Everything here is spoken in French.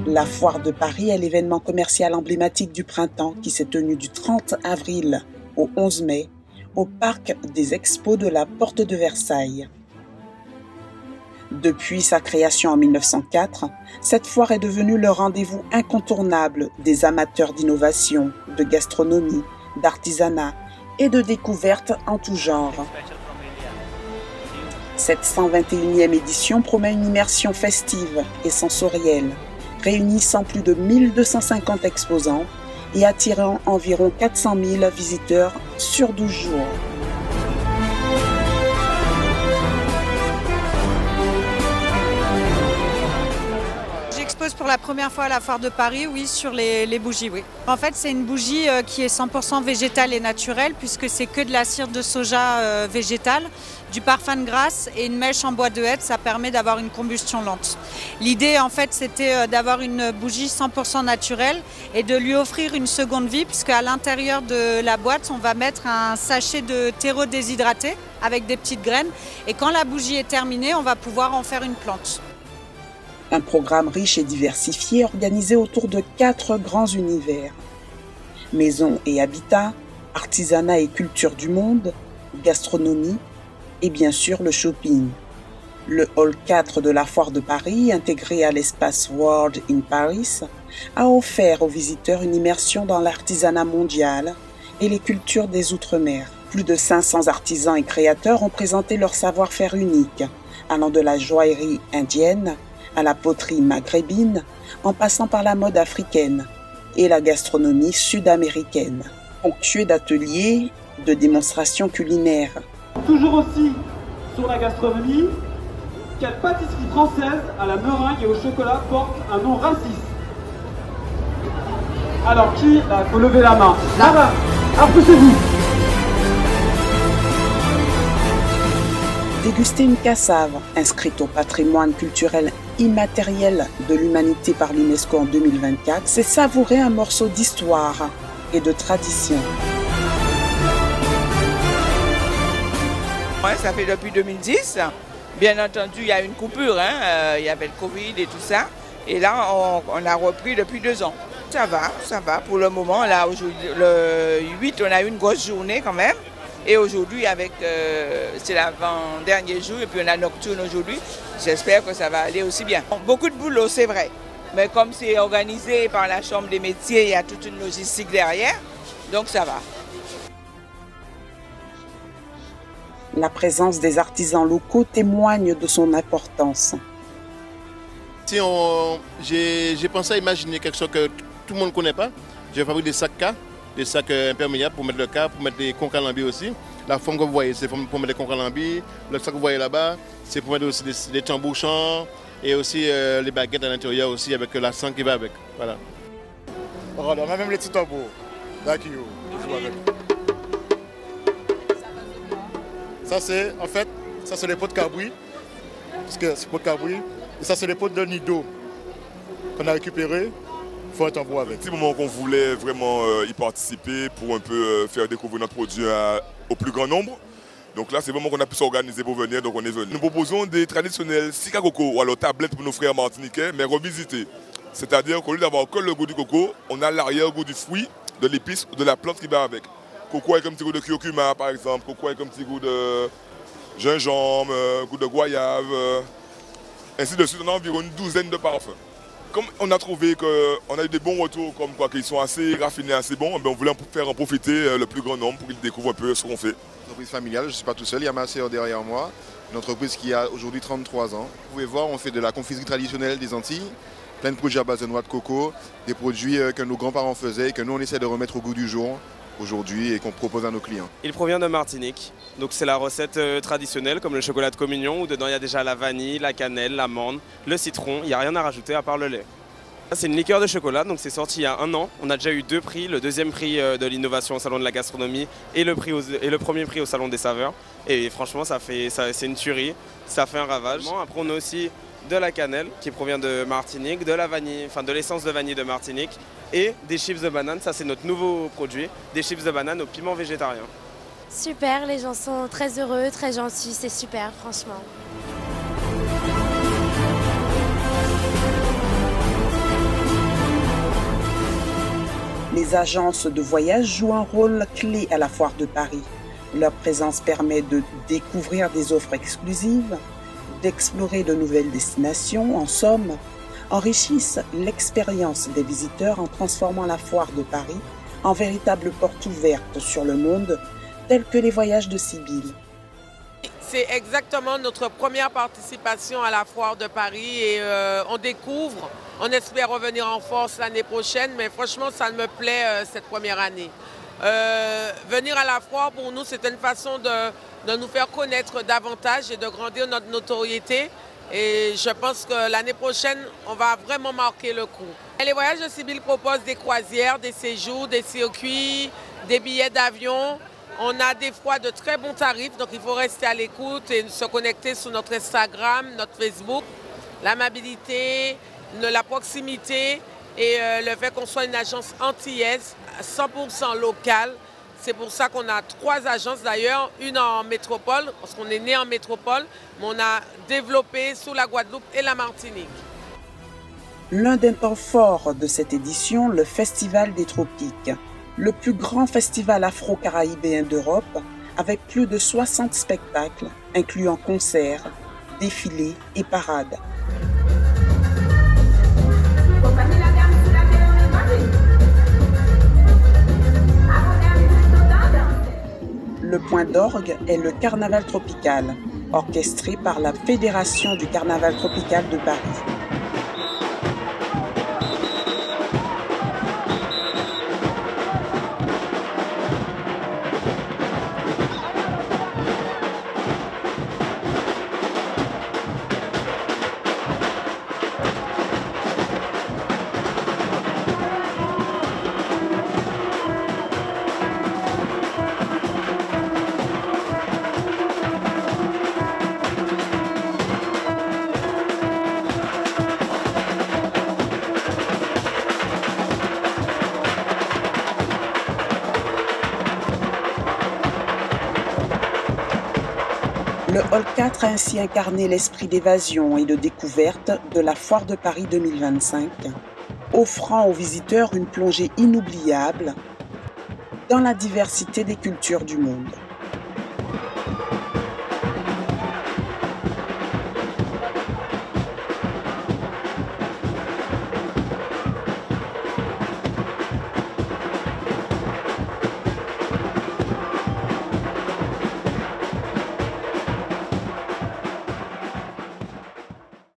La foire de Paris est l'événement commercial emblématique du printemps qui s'est tenu du 30 avril au 11 mai au parc des expos de la Porte de Versailles. Depuis sa création en 1904, cette foire est devenue le rendez-vous incontournable des amateurs d'innovation, de gastronomie, d'artisanat et de découvertes en tout genre. Cette 121e édition promet une immersion festive et sensorielle, réunissant plus de 1250 exposants et attirant environ 400 000 visiteurs sur 12 jours. J'expose pour la première fois à la foire de Paris, oui, sur les bougies, oui. En fait, c'est une bougie qui est 100% végétale et naturelle, puisque c'est que de la cire de soja végétale, du parfum de grasse et une mèche en bois de hêtre, ça permet d'avoir une combustion lente. L'idée, en fait, c'était d'avoir une bougie 100% naturelle et de lui offrir une seconde vie, puisque à l'intérieur de la boîte, on va mettre un sachet de terreau déshydraté avec des petites graines. Et quand la bougie est terminée, on va pouvoir en faire une plante. Un programme riche et diversifié organisé autour de 4 grands univers. Maison et habitat, artisanat et culture du monde, gastronomie et bien sûr le shopping. Le hall 4 de la foire de Paris, intégré à l'espace World in Paris, a offert aux visiteurs une immersion dans l'artisanat mondial et les cultures des Outre-mer. Plus de 500 artisans et créateurs ont présenté leur savoir-faire unique, allant de la joaillerie indienne à la poterie maghrébine, en passant par la mode africaine et la gastronomie sud-américaine, ponctuée d'ateliers, de démonstrations culinaires. Toujours aussi sur la gastronomie, quelle pâtisserie française à la meringue et au chocolat porte un nom raciste? Alors qui? Là, faut lever la main. Là-bas, approchez-vous. Déguster une cassave, inscrite au patrimoine culturel immatériel de l'humanité par l'UNESCO en 2024, c'est savourer un morceau d'histoire et de tradition. Ouais, ça fait depuis 2010. Bien entendu, il y a une coupure, il y avait le Covid et tout ça. Et là, on a repris depuis 2 ans. Ça va. Pour le moment, là, le 8, on a eu une grosse journée quand même. Et aujourd'hui, c'est l'avant-dernier jour, et puis on a nocturne aujourd'hui. J'espère que ça va aller aussi bien. Beaucoup de boulot, c'est vrai. Mais comme c'est organisé par la Chambre des métiers, il y a toute une logistique derrière. Donc ça va. La présence des artisans locaux témoigne de son importance. J'ai pensé à imaginer quelque chose que tout le monde ne connaît pas. J'ai fabriqué des sacs K, des sacs imperméables pour mettre le K, pour mettre des concalambis aussi. La forme que vous voyez, c'est pour mettre des concalambis. Le sac que vous voyez là-bas, c'est pour mettre aussi des tambours-chants et aussi les baguettes à l'intérieur aussi avec la sang qui va avec. Voilà. Regarde, on a même les petits tambours. Là qui joue avec. Ça c'est, en fait, ça c'est les pots de cabri, parce que c'est pots de cabri, et ça c'est les pots de nid d'eau qu'on a récupérés, il faut un tambour avec. C'est le moment qu'on voulait vraiment y participer pour un peu faire découvrir notre produit au plus grand nombre. Donc là c'est vraiment qu'on a pu s'organiser pour venir, donc on est venu. Nous proposons des traditionnels sika coco ou alors tablettes pour nos frères martiniquais, mais revisités. C'est-à-dire qu'au lieu d'avoir que le goût du coco, on a l'arrière-goût du fruit, de l'épice ou de la plante qui va avec. Coco avec un petit goût de curcuma par exemple, coco avec un petit goût de gingembre, goût de goyave, ainsi de suite. On a environ une douzaine de parfums. Comme on a trouvé qu'on a eu des bons retours, comme quoi qu'ils sont assez raffinés, assez bons, on voulait faire en profiter le plus grand nombre pour qu'ils découvrent un peu ce qu'on fait. Une entreprise familiale, je ne suis pas tout seul, il y a ma sœur derrière moi, une entreprise qui a aujourd'hui 33 ans. Vous pouvez voir, on fait de la confiserie traditionnelle des Antilles, plein de produits à base de noix de coco, des produits que nos grands-parents faisaient et que nous on essaie de remettre au goût du jour aujourd'hui et qu'on propose à nos clients. Il provient de Martinique, donc c'est la recette traditionnelle comme le chocolat de communion où dedans il y a déjà la vanille, la cannelle, l'amande, le citron, il n'y a rien à rajouter à part le lait. C'est une liqueur de chocolat, donc c'est sorti il y a 1 an. On a déjà eu 2 prix, le 2e prix de l'innovation au Salon de la Gastronomie et le premier prix au Salon des Saveurs. Et franchement c'est une tuerie, ça fait un ravage. Après on a aussi de la cannelle qui provient de Martinique, de la vanille, enfin de l'essence de vanille de Martinique et des chips de banane, ça c'est notre nouveau produit, des chips de banane au piment végétarien. Super, les gens sont très heureux, très gentils, c'est super franchement. Les agences de voyage jouent un rôle clé à la Foire de Paris. Leur présence permet de découvrir des offres exclusives, d'explorer de nouvelles destinations, en somme, enrichissent l'expérience des visiteurs en transformant la Foire de Paris en véritable porte ouverte sur le monde, tel que les voyages de Sibylle. C'est exactement notre première participation à la Foire de Paris et on découvre, on espère revenir en force l'année prochaine, mais franchement ça me plaît cette première année. Venir à la Foire pour nous c'est une façon de nous faire connaître davantage et de grandir notre notoriété. Et je pense que l'année prochaine, on va vraiment marquer le coup. Et les voyages de Sibylle proposent des croisières, des séjours, des circuits, des billets d'avion. On a des fois de très bons tarifs, donc il faut rester à l'écoute et se connecter sur notre Instagram, notre Facebook. L'amabilité, la proximité et le fait qu'on soit une agence antillaise, 100% locale. C'est pour ça qu'on a 3 agences d'ailleurs, une en métropole, parce qu'on est né en métropole, mais on a développé sous la Guadeloupe et la Martinique. L'un des temps forts de cette édition, le Festival des Tropiques, le plus grand festival afro-caribéen d'Europe, avec plus de 60 spectacles, incluant concerts, défilés et parades. Le point d'orgue est le Carnaval tropical, orchestré par la Fédération du Carnaval tropical de Paris. Le Hall 4 a ainsi incarné l'esprit d'évasion et de découverte de la Foire de Paris 2025, offrant aux visiteurs une plongée inoubliable dans la diversité des cultures du monde.